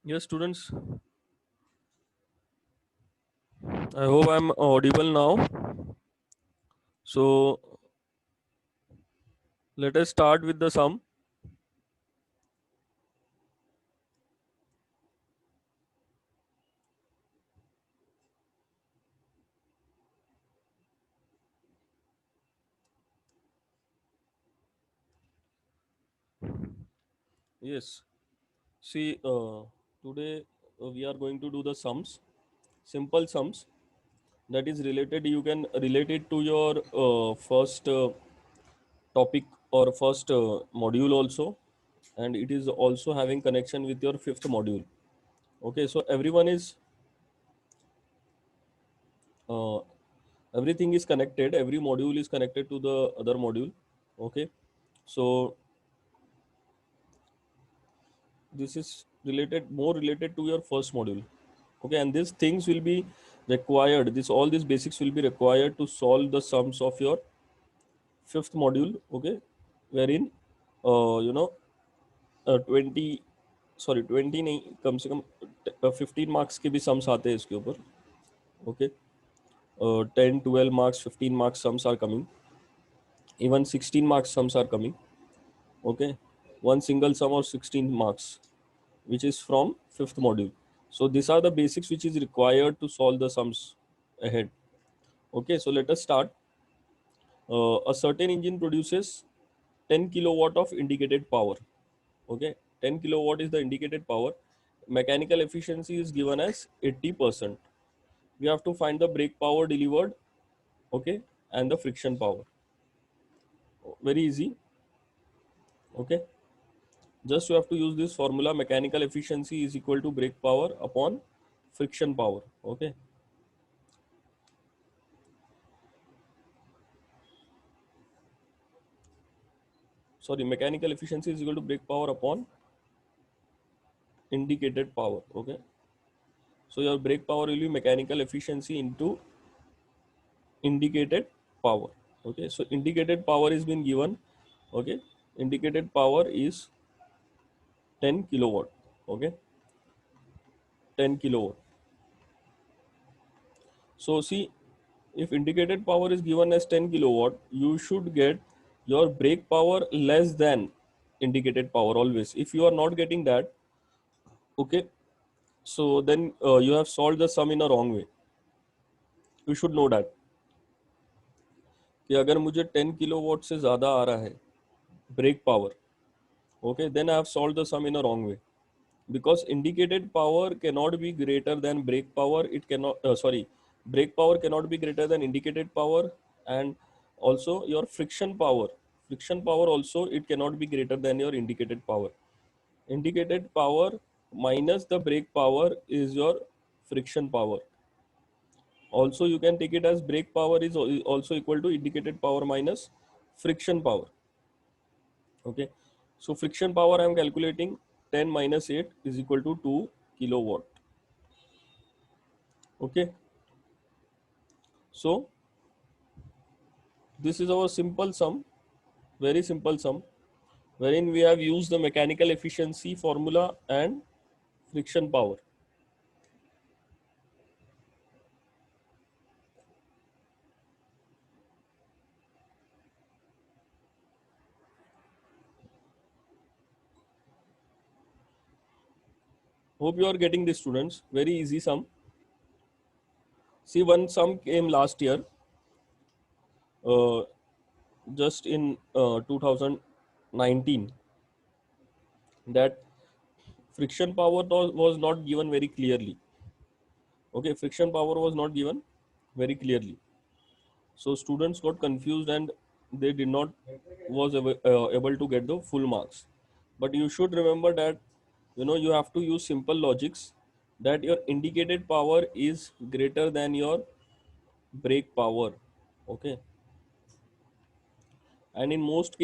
Yes, students, I hope I'm audible now. So let us start with the sum. Yes, see, today we are going to do the sums, simple sums that is related. You can relate it to your first topic or first module also, and it is also having connection with your fifth module. Okay, so uh, everything is connected. Every module is connected to the other module. Okay, so this is more related to your first module. Okay, and these things will be required, this all these basics will be required to solve the sums of your fifth module. Okay, wherein you know 20 sorry 20 नहीं कम से कम 15 marks के भी sums आते हैं इसके ऊपर. Okay, 10 12 marks 15 marks sums are coming, even 16 marks sums are coming. Okay, one single sum of 16 marks which is from fifth module. So these are the basics which is required to solve the sums ahead. Okay, so let us start. A certain engine produces 10 kilowatt of indicated power. Okay, 10 kilowatt is the indicated power. Mechanical efficiency is given as 80%. We have to find the brake power delivered, okay, and the friction power. Very easy. Okay, just you have to use this formula: mechanical efficiency is equal to brake power upon friction power. Okay, sorry, mechanical efficiency is equal to brake power upon indicated power. Okay, so your brake power will be mechanical efficiency into indicated power. Okay, so indicated power is been given. Okay, indicated power is 10 kilowatt. Okay, 10 kilowatt. So see, if indicated power is given as 10 kilowatt, you should get your brake power less than indicated power always. If you are not getting that, okay, so then you have solved the sum in a wrong way. You should know that कि अगर मुझे 10 kilowatt से ज़्यादा आ रहा है brake power, okay, then I have solved the sum in a wrong way, because indicated power cannot be greater than brake power. It cannot sorry, Brake power cannot be greater than indicated power, and also your friction power. Friction power also it cannot be greater than your indicated power. Indicated power minus the brake power is your friction power. Also, you can take it as brake power is also equal to indicated power minus friction power. Okay, so friction power I am calculating 10 minus 8 is equal to 2 kilowatt. Okay, so this is our simple sum, very simple sum, wherein we have used the mechanical efficiency formula and friction power. Hope you are getting this, students. Very easy sum. See, one sum came last year, uh, just in 2019, that friction power was not given very clearly. Okay, friction power was not given very clearly. So students got confused and they did not was able to get the full marks. But you should remember that you have to use simple logics, that your indicated power is greater than your brake power. Okay, and in most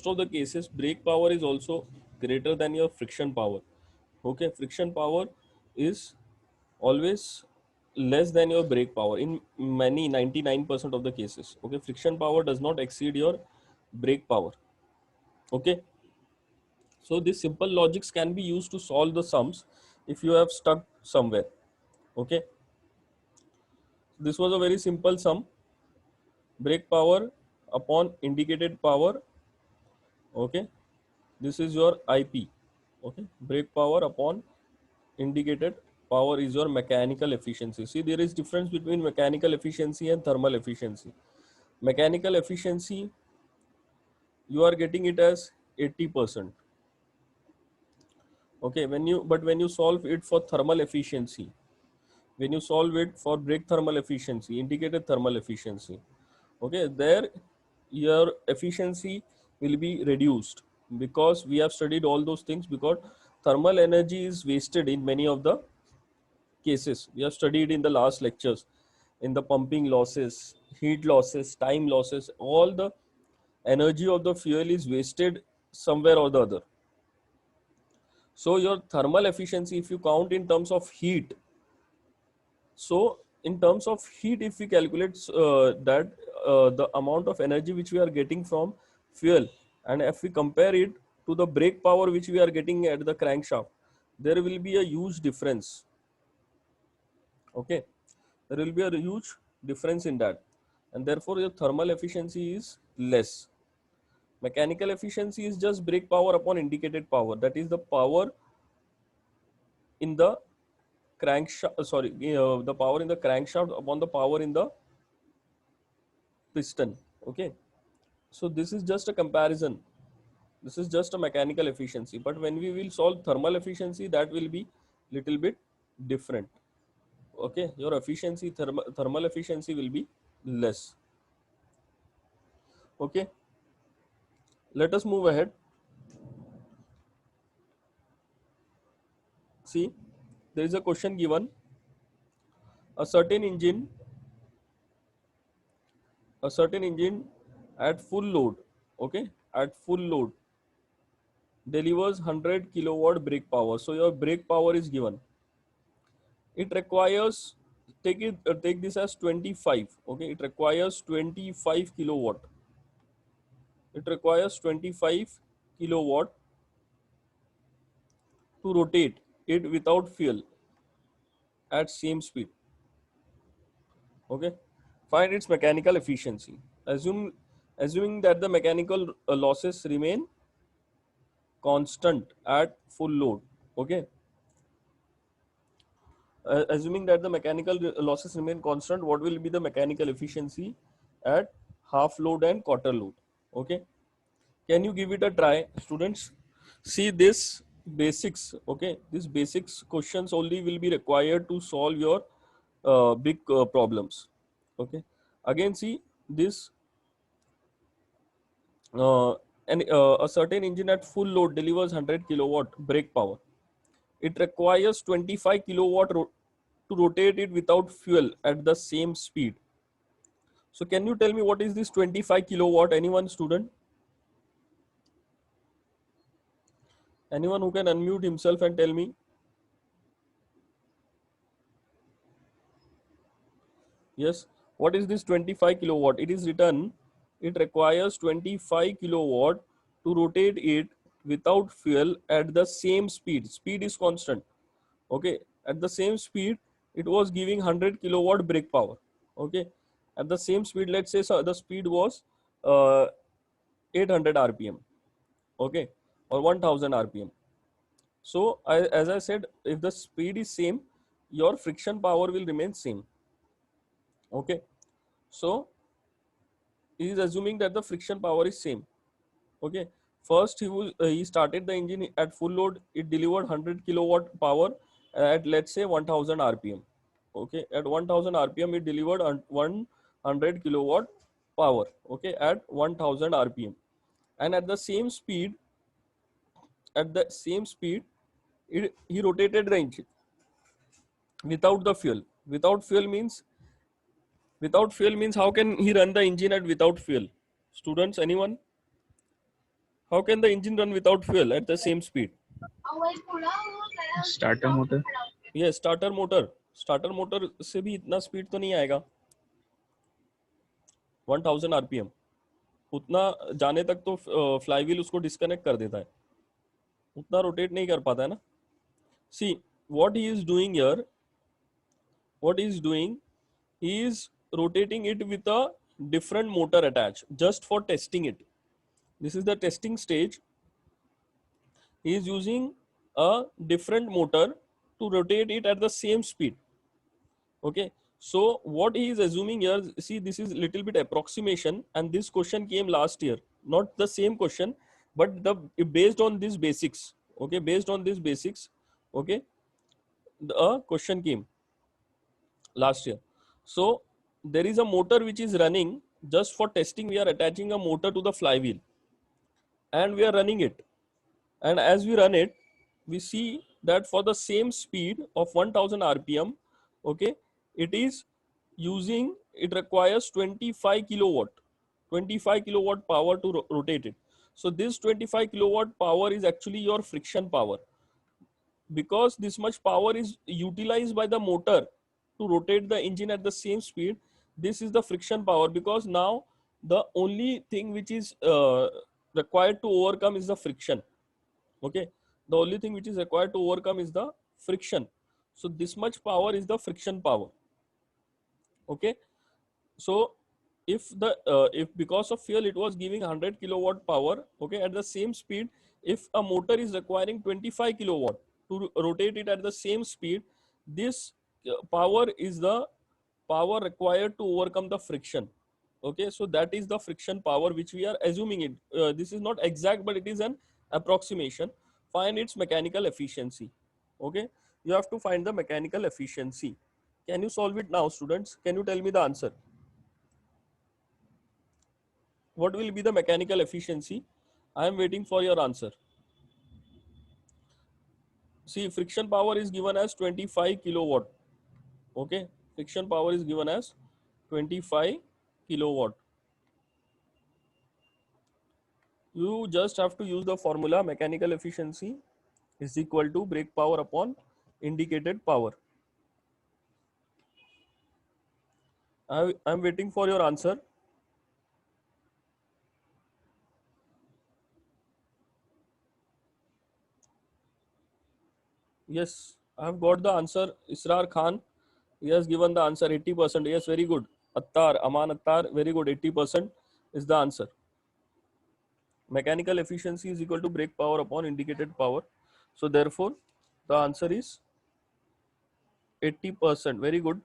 of the cases brake power is also greater than your friction power. Okay, friction power is always less than your brake power in many 99% of the cases. Okay, friction power does not exceed your brake power. Okay, so these simple logics can be used to solve the sums if you have stuck somewhere. Okay, this was a very simple sum, brake power upon indicated power. Okay, this is your IP. Okay, brake power upon indicated power is your mechanical efficiency. See, there is difference between mechanical efficiency and thermal efficiency. Mechanical efficiency, you are getting it as 80%. Okay, when you solve it for thermal efficiency, when you solve it for brake thermal efficiency, indicated thermal efficiency, okay, there your efficiency will be reduced, because we have studied all those things, because thermal energy is wasted in many of the cases. We have studied in the last lectures, in the pumping losses, heat losses, time losses, all the energy of the fuel is wasted somewhere or the other. So your thermal efficiency, if you count in terms of heat, so in terms of heat, if we calculate that the amount of energy which we are getting from fuel, and if we compare it to the brake power which we are getting at the crankshaft, there will be a huge difference. Okay, there will be a huge difference in that, and therefore your thermal efficiency is less. Mechanical efficiency is just brake power upon indicated power, that is the power in the crankshaft, the power in the crankshaft upon the power in the piston. Okay, so this is just a comparison, this is just a mechanical efficiency, but when we will solve thermal efficiency, that will be little bit different. Okay, your efficiency, thermal efficiency will be less. Okay, let us move ahead. See, there is a question given: a certain engine at full load, okay, at full load delivers 100 kilowatt brake power. So your brake power is given, it requires, take this as 25. Okay, it requires 25 kilowatt, it requires 25 kilowatt to rotate it without fuel at same speed. Okay, find its mechanical efficiency. Assuming that the mechanical losses remain constant at full load. Okay, assuming that the mechanical losses remain constant, what will be the mechanical efficiency at half load and quarter load? Okay, can you give it a try, students? See this basics. Okay, these basics questions only will be required to solve your big problems. Okay, again see this, uh, a certain engine at full load delivers 100 kilowatt brake power. It requires 25 kilowatt to rotate it without fuel at the same speed. So can you tell me what is this 25 kilowatt? Anyone, student? Anyone who can unmute himself and tell me? Yes. What is this 25 kilowatt? It is written, it requires 25 kilowatt to rotate it without fuel at the same speed. Speed is constant. Okay. At the same speed, it was giving 100 kilowatt brake power. Okay. At the same speed, let's say so the speed was uh, 800 RPM. Okay. Or 1000 RPM. So as I said, if the speed is same, your friction power will remain same. Okay. So he is assuming that the friction power is same. Okay. First he started the engine at full load. It delivered 100 kilowatt power at, let's say, 1000 RPM. Okay. At 1000 RPM it delivered 100 kilowatt power. Okay. At 1000 RPM. And at the same speed, he rotated the engine without the fuel. Without fuel means how can he run the engine at without fuel? Students, anyone? How can the engine run without fuel at the same speed? Starter motor. ये starter motor से भी इतना speed तो नहीं आएगा. 1000 RPM उतना जाने तक तो फ्लाईव्हील उसको डिस्कनेक्ट कर देता है, उतना रोटेट नहीं कर पाता है ना. See what he is doing here, what he is doing, he is rotating it with a different motor attached just for testing it. This is the testing stage. He is using a different motor to rotate it at the same speed. Okay. So what he is assuming here, see, this is little bit approximation, and this question came last year. Not the same question, but the based on these basics. Okay, based on these basics. Okay, the question came last year. So there is a motor which is running just for testing. We are attaching a motor to the flywheel and we are running it. And as we run it, we see that for the same speed of 1000 RPM, okay, it requires 25 kilowatt power to rotate it. So this 25 kilowatt power is actually your friction power, because this much power is utilized by the motor to rotate the engine at the same speed. This is the friction power, because now the only thing which is required to overcome is the friction. Okay, the only thing which is required to overcome is the friction. So this much power is the friction power. Okay, so if because of fuel it was giving 100 kilowatt power, okay, at the same speed, if a motor is requiring 25 kilowatt to rotate it at the same speed, this power is the power required to overcome the friction. Okay, so that is the friction power which we are assuming it. This is not exact, but it is an approximation. Find its mechanical efficiency. Okay, you have to find the mechanical efficiency. Can you solve it now, students? Can you tell me the answer? What will be the mechanical efficiency? I am waiting for your answer. See, friction power is given as 25 kilowatt. Okay, friction power is given as 25 kilowatt. You just have to use the formula mechanical efficiency is equal to brake power upon indicated power. I'm waiting for your answer. Yes, I have got the answer. Israr Khan, he has given the answer 80%. Yes, very good. Attar, Aman Attar, very good. 80% is the answer. Mechanical efficiency is equal to brake power upon indicated power. So therefore, the answer is 80%. Very good.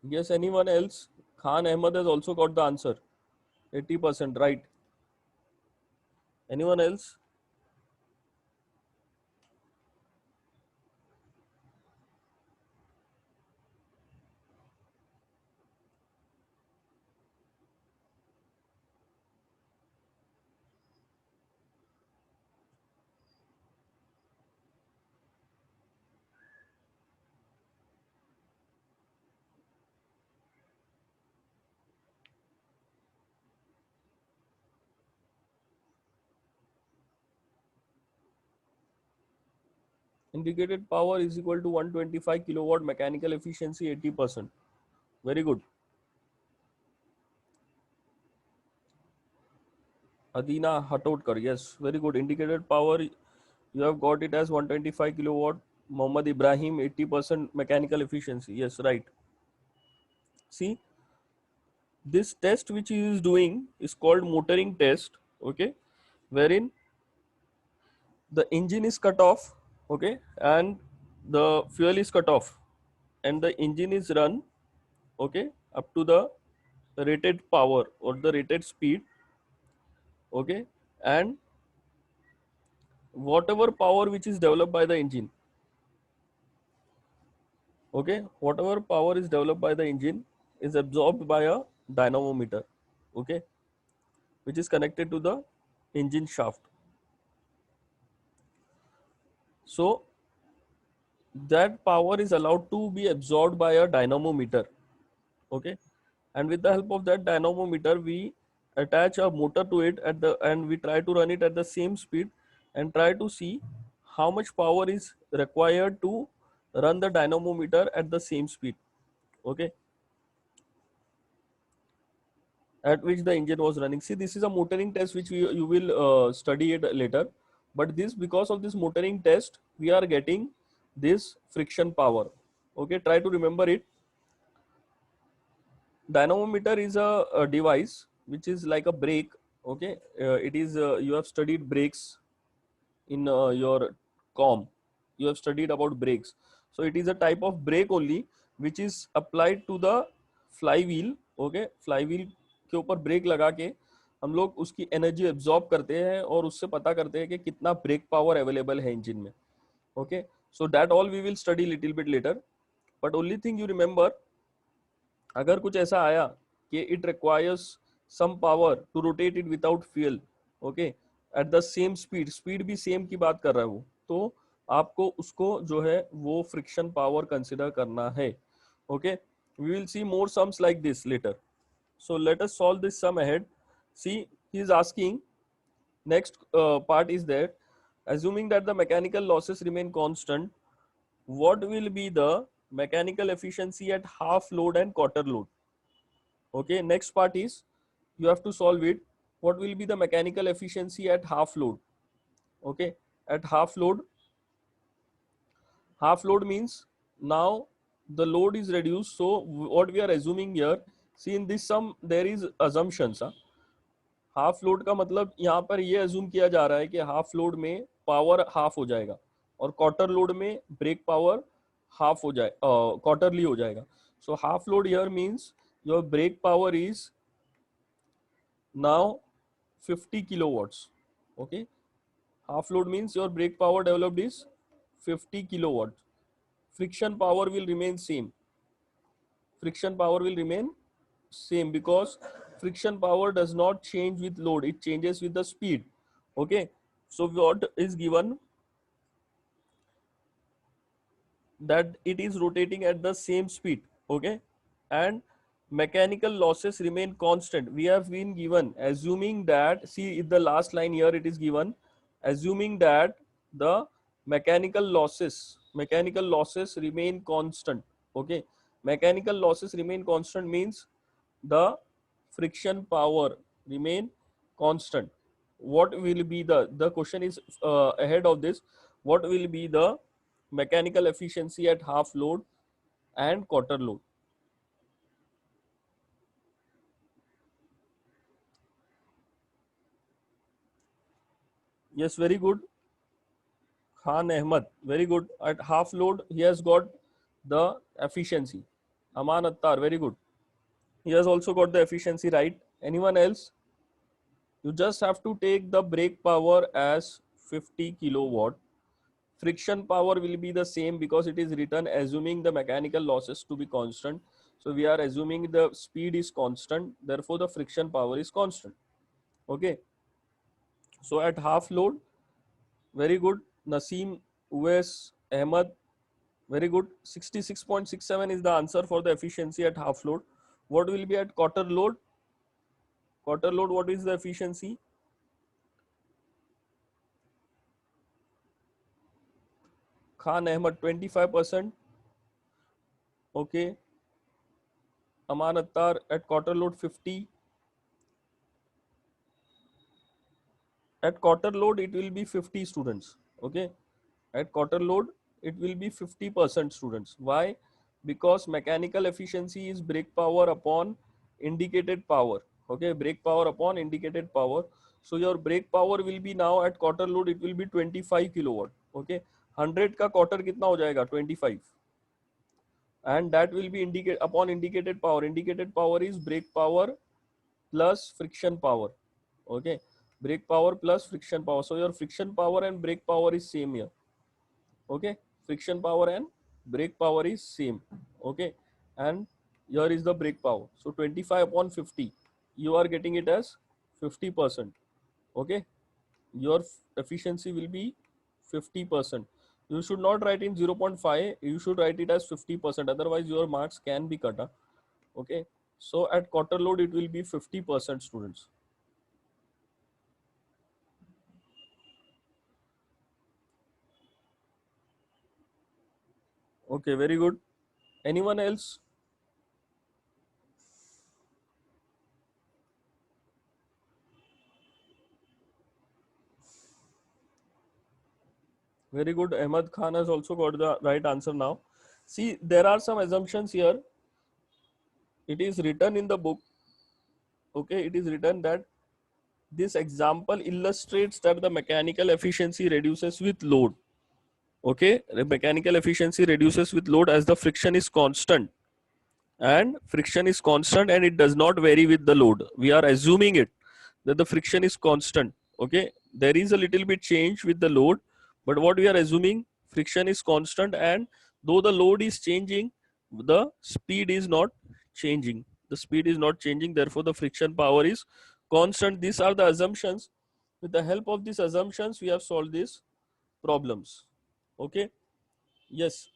Yes, anyone else? Khan Ahmed has also got the answer. 80% right. Anyone else? Indicated power is equal to 125 kilowatt, mechanical efficiency 80%. Very good. Adina Hatotkar, yes, very good. Indicated power, you have got it as 125 kilowatt. Mohammad Ibrahim, 80% mechanical efficiency. Yes, right. See, this test which he is doing is called motoring test, okay, wherein the engine is cut off, okay, and the fuel is cut off, and the engine is run, okay, up to the rated power or the rated speed, okay, and whatever power which is developed by the engine, okay, whatever power is developed by the engine is absorbed by a dynamometer, okay, which is connected to the engine shaft. So that power is allowed to be absorbed by a dynamometer, okay, and with the help of that dynamometer we attach a motor to it at the, and we try to run it at the same speed and try to see how much power is required to run the dynamometer at the same speed, okay, at which the engine was running. See, this is a motoring test which you will study it later, but this, because of this motoring test we are getting this friction power, okay, try to remember it. Dynamometer is a device which is like a brake, okay, it is you have studied brakes in your com, you have studied about brakes, so it is a type of brake only which is applied to the flywheel, okay, flywheel के ऊपर break लगा के हम लोग उसकी energy absorb करते हैं और उससे पता करते हैं कि कितना ब्रेक पावर अवेलेबल है इंजन में, okay, so that all we will study little bit later, but only thing you remember, अगर कुछ ऐसा आया कि it requires some power to rotate it without fuel, okay, at the same speed, speed भी same की बात कर रहा है वो, तो आपको उसको जो है वो फ्रिक्शन पावर कंसिडर करना है, okay, we will see more sums like this later, so let us solve this sum ahead. See, he is asking, next part is that assuming that the mechanical losses remain constant, what will be the mechanical efficiency at half load and quarter load? Okay, next part is you have to solve it. What will be the mechanical efficiency at half load? Okay, at half load means now the load is reduced. So what we are assuming here, see in this sum there is assumptions. Half load का मतलब यहाँ पर ये assume किया जा रहा है कि हाफ लोड में पावर हाफ हो जाएगा और क्वार्टर लोड में ब्रेक पावर हाफ हो जाए, क्वार्टरली हो जाएगा. So half load here means your brake power is now 50 kilowatts, okay, half load means your brake power developed is 50 kilowatts. Friction power will remain same, friction power will remain same because friction power does not change with load, it changes with the speed, okay. So what is given, that it is rotating at the same speed, okay, and mechanical losses remain constant. We have been given assuming that, see in the last line here it is given assuming that the mechanical losses remain constant, okay, mechanical losses remain constant means the friction power remain constant. What will be the question is ahead of this, what will be the mechanical efficiency at half load and quarter load? Yes, very good. Khan Ahmed, very good. At half load, he has got the efficiency. Aman Attar, very good. He has also got the efficiency right. Anyone else? You just have to take the brake power as 50 kilowatt. Friction power will be the same because it is written assuming the mechanical losses to be constant. So we are assuming the speed is constant, therefore the friction power is constant. Okay. So at half load, very good. Naseem, Uwais, Ahmad, very good. 66.67 is the answer for the efficiency at half load. What will be at quarter load? Quarter load, what is the efficiency? Khan Ahmad, 25%. Okay. Aman Attar at quarter load 50. At quarter load, it will be 50 students. Okay. At quarter load, it will be 50% students. Why? Because mechanical efficiency is brake power upon indicated power. Okay. Brake power upon indicated power. So your brake power will be now at quarter load, it will be 25 kilowatt. Okay. 100 का quarter कितना हो जाएगा? 25. And that will be indicate upon indicated power. Indicated power is brake power plus friction power. Okay, brake power plus friction power. So your friction power and brake power is same here. Okay, friction power and brake power is same. Okay, and here is the brake power. So 25 upon 50, you are getting it as 50%. Okay, your efficiency will be 50%. You should not write in 0.5, you should write it as 50%, otherwise your marks can be cut. Okay, so at quarter load it will be 50% students. Okay, very good. Anyone else? Very good. Ahmad Khan has also got the right answer now. See, there are some assumptions here. It is written in the book. Okay, it is written that this example illustrates that the mechanical efficiency reduces with load. Okay, the mechanical efficiency reduces with load as the friction is constant. And friction is constant and it does not vary with the load. We are assuming it that the friction is constant. Okay, there is a little bit change with the load, but what we are assuming, friction is constant, and though the load is changing, the speed is not changing. The speed is not changing, therefore the friction power is constant. These are the assumptions. With the help of these assumptions, we have solved these problems. Okay, yes.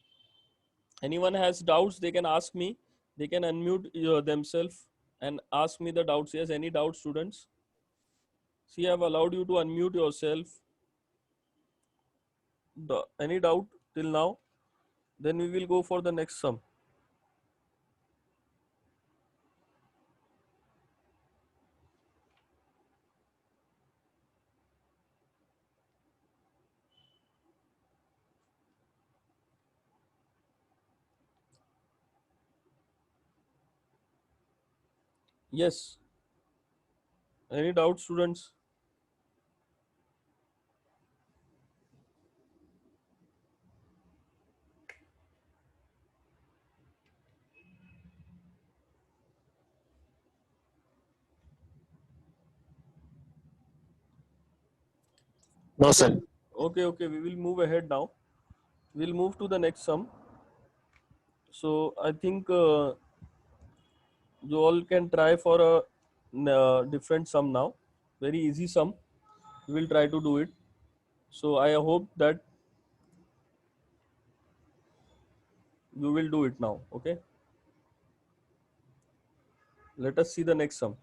Anyone has doubts, they can ask me. They can unmute themselves and ask me the doubts. Yes, any doubts, students? See, I have allowed you to unmute yourself. Any doubt till now? Then we will go for the next sum. Yes. Any doubts, students? No, sir. Okay, okay. We will move ahead now. We'll move to the next sum. So I think you all can try for a different sum now. Very easy sum. We will try to do it. So I hope that you will do it now. Okay. Let us see the next sum.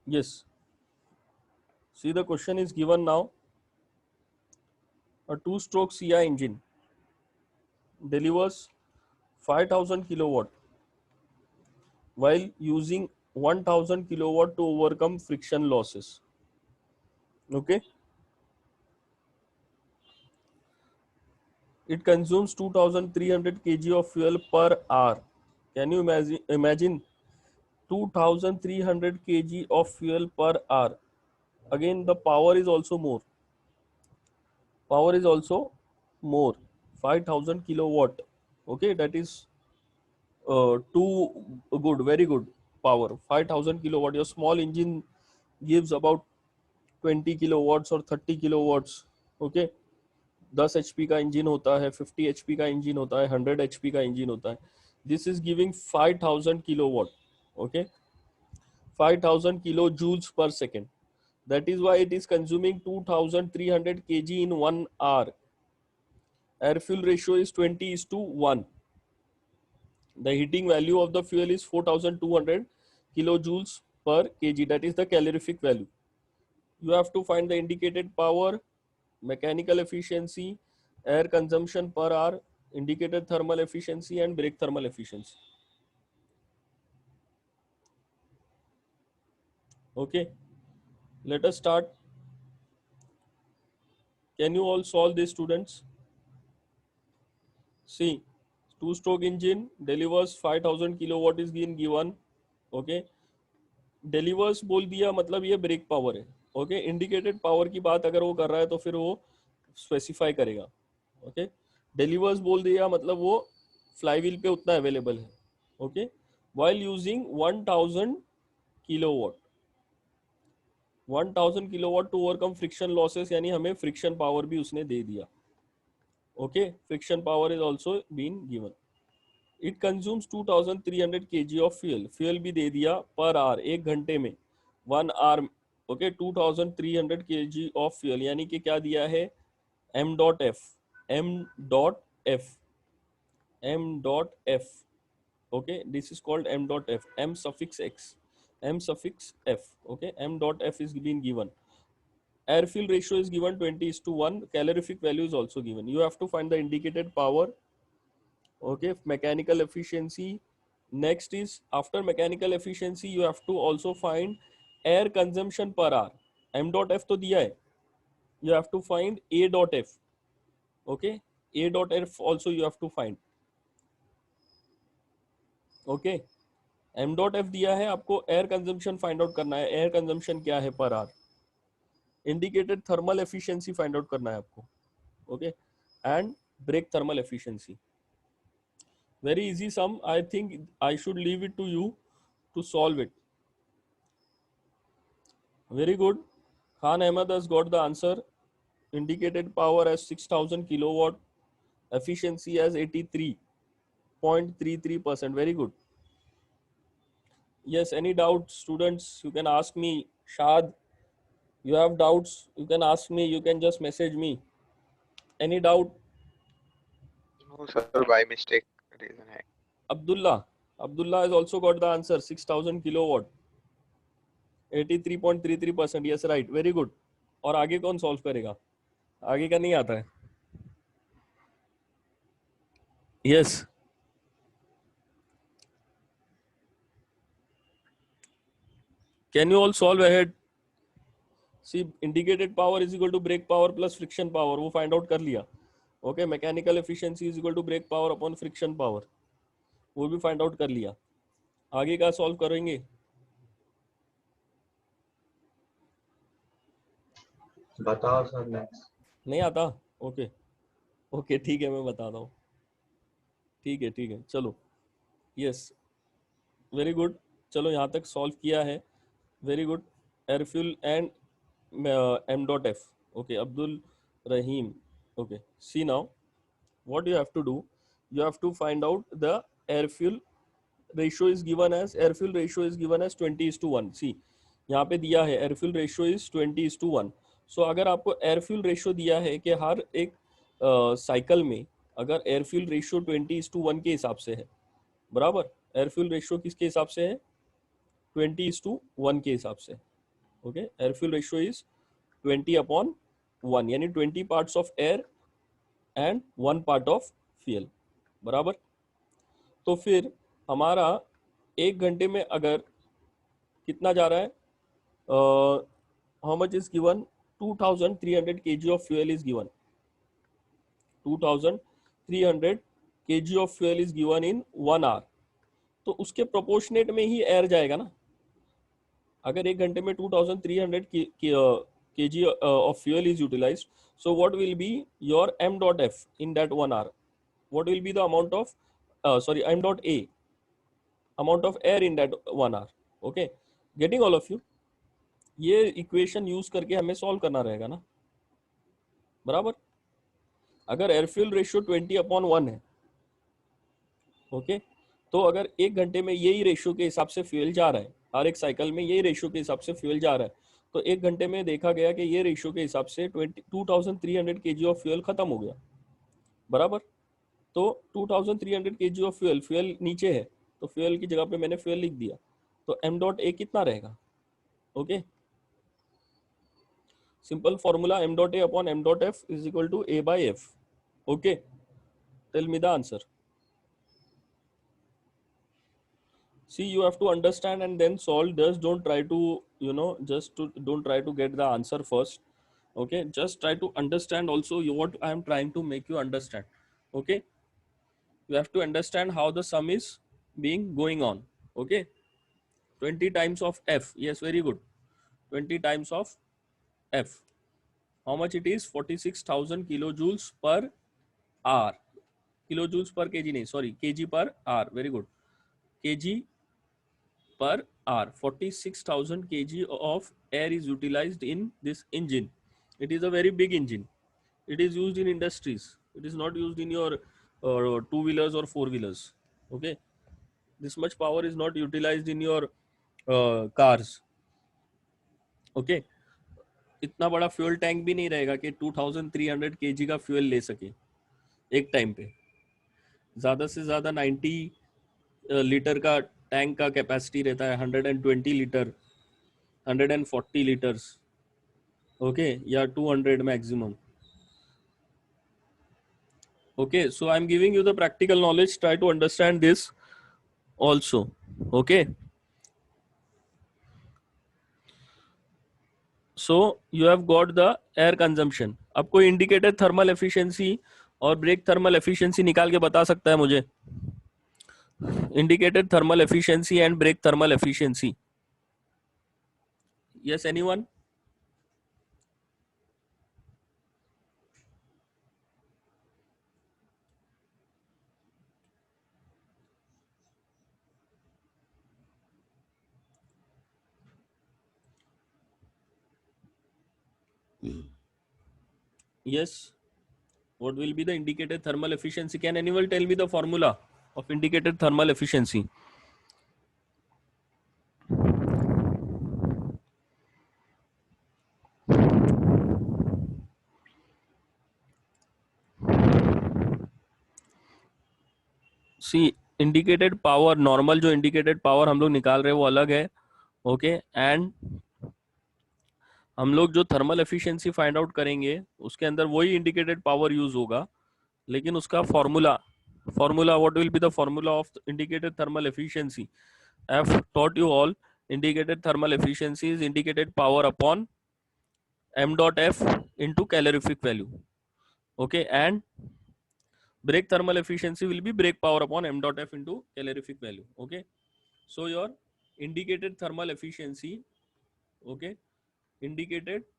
Yes. See, the question is given now. A two-stroke CI engine delivers 5000 kilowatt while using 1000 kilowatt to overcome friction losses. Okay. It consumes 2300 kg of fuel per hour. Can you imagine 2300 kg of fuel per hour? Again, the power is also more. Power is also more. 5000 kilowatt. Okay, that is too good, very good power. 5000 kilowatt. Your small engine gives about 20 kilowatts or 30 kilowatts. Okay, 10 HP का engine होता है, 50 HP का engine होता है, 100 HP का engine होता है. This is giving 5000 kilowatt. Okay, 5000 kilojoules per second. That is why it is consuming 2300 kg in 1 hour. Air fuel ratio is 20 is to 1. The heating value of the fuel is 4200 kilojoules per kg. That is the calorific value. You have to find the indicated power, mechanical efficiency, air consumption per hour, indicated thermal efficiency and brake thermal efficiency. Okay, let us start. Can you all solve this, students? See, two-stroke engine delivers 5000 kilowatt is being given. Okay, delivers बोल दिया मतलब ये break power है. Okay, indicated power की बात अगर वो कर रहा है तो फिर वो स्पेसिफाई करेगा. ओके, डिलीवर्स बोल दिया मतलब वो फ्लाईव्हील पे उतना अवेलेबल है. Okay, while using 1000 kilowatt. 1000 kilowatt to overcome friction losses, यानी हमें फ्रिक्शन पावर भी उसने दे दिया. Okay, friction power is also been given. It consumes 2300 kg of fuel. Fuel भी दे दिया पर आवर, एक घंटे में 1 hour. Okay, 2300 kg of fuel, यानी कि क्या दिया है, m dot F. m dot F. m dot F. okay, this is called m dot f. M suffix x, m suffix f. Okay, m dot f is being given. Air fuel ratio is given 20 is to 1. Calorific value is also given. You have to find the indicated power. Okay, mechanical efficiency. Next is, after mechanical efficiency you have to also find air consumption per hour. m dot f तो दिया है. You have to find a dot f. Okay, a dot f also you have to find. Okay, m dot F दिया है आपको, air consumption find out करना है. Air consumption क्या है per hour. Indicated thermal efficiency find out करना है आपको. Okay, and brake thermal efficiency. Very easy sum. I think I should leave it to you to solve it. Very good. Khan Ahmed has got the answer. Indicated power as 6000 kilowatt, efficiency as 83.33%. Very good. Yes, any doubts, students? You can ask me. Shad, you have doubts, you can ask me. You can just message me. Any doubt? No, sir, by mistake. Reason है. Abdullah has also got the answer. 6000 kilowatt, 83.33%. Yes, right. Very good. और आगे कौन solve करेगा? आगे का नहीं आता है. Yes. Can you all solve ahead? See, indicated power is equal to brake power plus friction power. वो find out कर लिया. Okay, mechanical efficiency is equal to brake power upon friction power. वो भी find out कर लिया. आगे का solve करेंगे? बताओ सर नेक्स्ट. नहीं आता? ओके ओके, ठीक है, मैं बताता हूँ. ठीक है, चलो. Yes, very good. चलो यहाँ तक सॉल्व किया है. Very good. Air fuel and m dot f. Okay, Abdul Rahim. Okay, see now what you have to do. You have to find out the air fuel ratio is given as 20 is to 1. See, यहाँ पे दिया है air fuel ratio is 20 is to 1. So अगर आपको air fuel ratio दिया है कि हर एक साइकिल में अगर air fuel ratio 20 is to 1 के हिसाब से है, बराबर. एयर फ्यूल रेशियो किसके हिसाब से है? 20 is to 1 के हिसाब से. Okay, air fuel ratio is 20 upon 1, यानी 20 parts of air and 1 part of fuel, बराबर. तो फिर हमारा एक घंटे में अगर कितना जा रहा है, how much is given? 2300 kg of fuel is given. 2300 kg of fuel is given in 1 hour. तो उसके प्रोपोर्शनेट में ही एयर जाएगा ना। अगर एक घंटे में 2300 kg of fuel is utilized, so what will be your m dot f in that 1 hour? What will be the amount of m dot a, amount of air in that 1 hour? Okay, getting all of you? ये equation use करके हमें solve करना रहेगा ना, बराबर। अगर air fuel ratio 20/1 है, okay, तो अगर एक घंटे में यही रेशियो के हिसाब से फ्यूल जा रहा है, हर एक साइकिल में यही रेशियो के हिसाब से फ्यूल जा रहा है, तो एक घंटे में देखा गया कि ये रेशियो के हिसाब से 2300 kg ऑफ फ्यूल खत्म हो गया, बराबर। तो 2300 kg ऑफ फ्यूल, फ्यूल नीचे है तो फ्यूल की जगह पे मैंने फ्यूल लिख दिया, तो m डॉट ए कितना रहेगा? Okay, simple formula m dot A upon m dot f is equal to a by f. Okay, tell me the answer. See, you have to understand and then solve. Just don't try to, don't try to get the answer first. Okay, just try to understand also what I am trying to make you understand. Okay, you have to understand how the sum is being going on. Okay, 20 times of f. Yes, very good. 20 times of f. How much it is? 46,000 kilojoules per hour. Kilojoules per kg, nahi, sorry, kg per hour. Very good. Kg per hour. 46,000 kg of air is utilized in this engine. It is a very big engine. It is used in industries. It is not used in your two-wheelers or four-wheelers. Okay, this much power is not utilized in your cars. Okay, इतना बड़ा fuel tank भी नहीं रहेगा कि 2300 kg का fuel ले सके एक टाइम पे। ज़्यादा से ज़्यादा 90 लीटर का टैंक का कैपेसिटी रहता है, 120 लीटर, 140 लीटर्स, ओके, या 200 maximum. Okay, so I'm giving you the practical knowledge. Try to understand this also. Okay, so you have got the air consumption. अब कोई इंडिकेटेड थर्मल एफिशिएंसी और brake thermal efficiency निकाल के बता सकता है मुझे? Indicated thermal efficiency and brake thermal efficiency. Yes, anyone? Yes. What will be the indicated thermal efficiency? Can anyone tell me the formula of indicated thermal efficiency? See, indicated power, normal जो indicated power हम लोग निकाल रहे हैं वो अलग है, okay, and हम लोग जो थर्मल एफिशिएंसी फाइंड आउट करेंगे उसके अंदर वही इंडिकेटेड पावर यूज होगा, लेकिन उसका formula what will be the formula of indicated thermal efficiency? I have taught you all, indicated thermal efficiency is indicated power upon m dot f into calorific value, okay, and break thermal efficiency will be break power upon m dot f into calorific value. Okay, so your indicated thermal efficiency, okay, indicated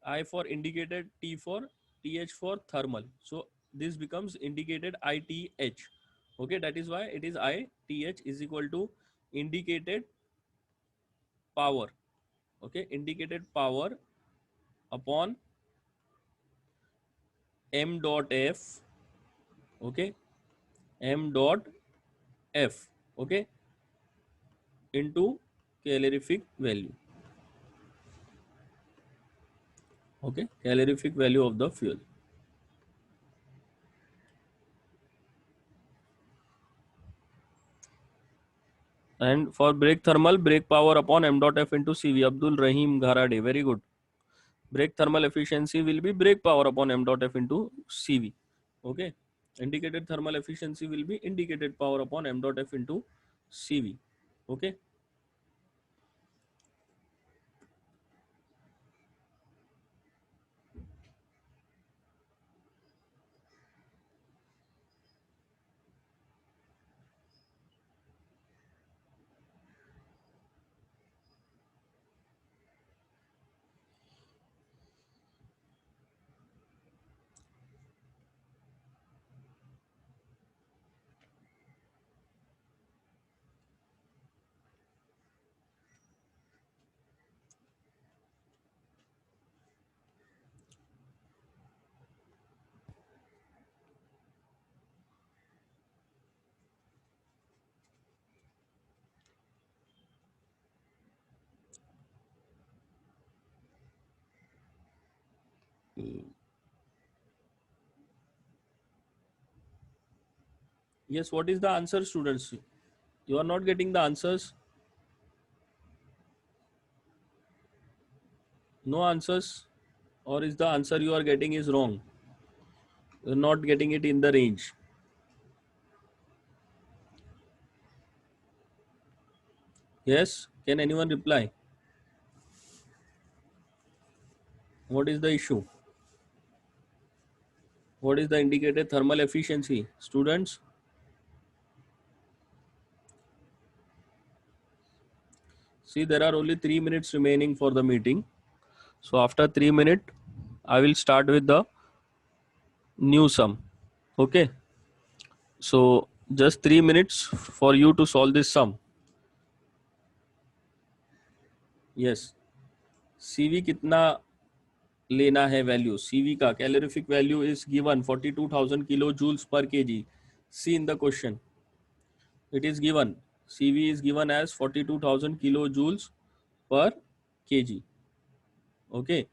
I for indicated, T for TH for thermal, so this becomes indicated ITH. Okay, that is why it is ITH is equal to indicated power. Okay, indicated power upon m dot f, okay, m dot f, okay, into calorific value, okay, calorific value of the fuel. And for brake thermal, brake power upon m dot f into CV. Abdul Rahim Gharade, very good. Brake thermal efficiency will be brake power upon m dot f into CV. Okay, indicated thermal efficiency will be indicated power upon m dot f into CV. Okay. Yes, what is the answer, students? You are not getting the answers. No answers, or is the answer you are getting is wrong? You're not getting it in the range. Yes, can anyone reply? What is the issue? What is the indicated thermal efficiency, students? See, there are only 3 minutes remaining for the meeting. So after 3 minutes, I will start with the new sum. Okay. So just 3 minutes for you to solve this sum. Yes. CV कितना लेना है value? CV का calorific value is given 42,000 kilojoules per kg. See in the question. It is given. CV is given as 42,000 kilojoules per kg. Okay.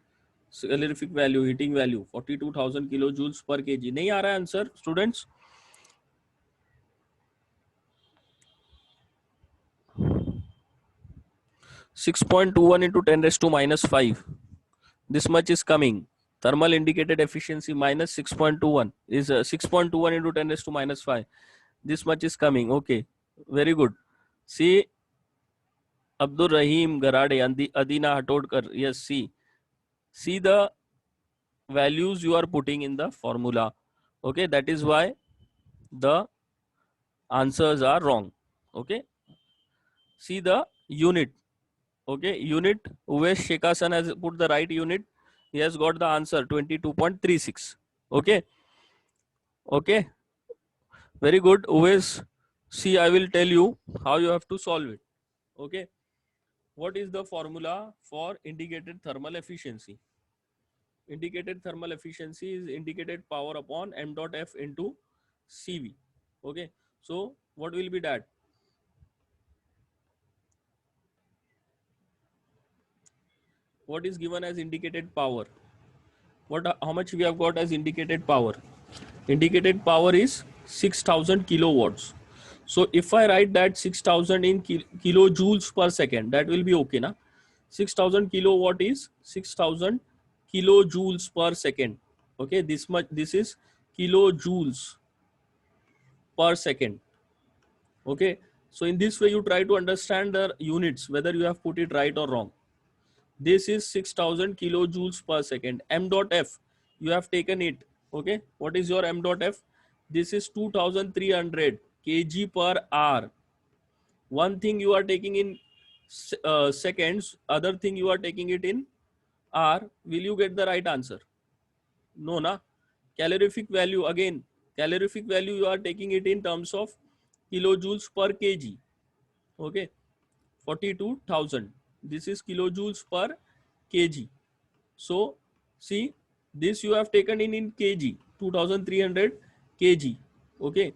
Calorific value, heating value 42,000 kilojoules per kg. नहीं आ रहा है answer students? (6.21 into 10 raised to minus 5). This much is coming. Thermal indicated efficiency minus 6.21 is 6.21 into 10 raised to minus 5. This much is coming. Okay, very good. See, Abdul Rahim Garade and the Adina Hatodkar. Yes, see the values you are putting in the formula. Okay, that is why the answers are wrong. Okay, see the unit. Okay, unit. Uvesh Shekasan has put the right unit. He has got the answer 22.36. Okay, okay, very good. Uvesh, see, I will tell you how you have to solve it. Okay, what is the formula for indicated thermal efficiency? Indicated thermal efficiency is indicated power upon m dot f into CV. Okay, so what will be that? What is given as indicated power? How much we have got as indicated power? Indicated power is 6,000 kilowatts. So if I write that 6,000 in kilojoules per second, that will be okay, na? 6,000 kilowatt is 6,000 kilojoules per second. Okay, this much. This is kilojoules per second. Okay, so in this way you try to understand the units, whether you have put it right or wrong. This is 6,000 kilojoules per second. M dot F, you have taken it. Okay, what is your M dot F? This is 2,300 kg per hour. One thing you are taking in seconds, other thing you are taking it in hour. Will you get the right answer? No, na? Calorific value, again, calorific value you are taking it in terms of kilojoules per kg. Okay, 42,000. This is kilojoules per kg. So see, this you have taken in kg, 2,300 kg. Okay,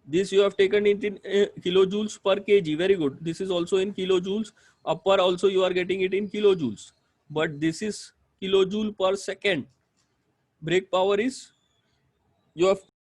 this you have taken it in kilojoules per kg. Very good. This is also in kilojoules. Upper also you are getting it in kilojoules, but this is kilojoule per second. Brake power is, you have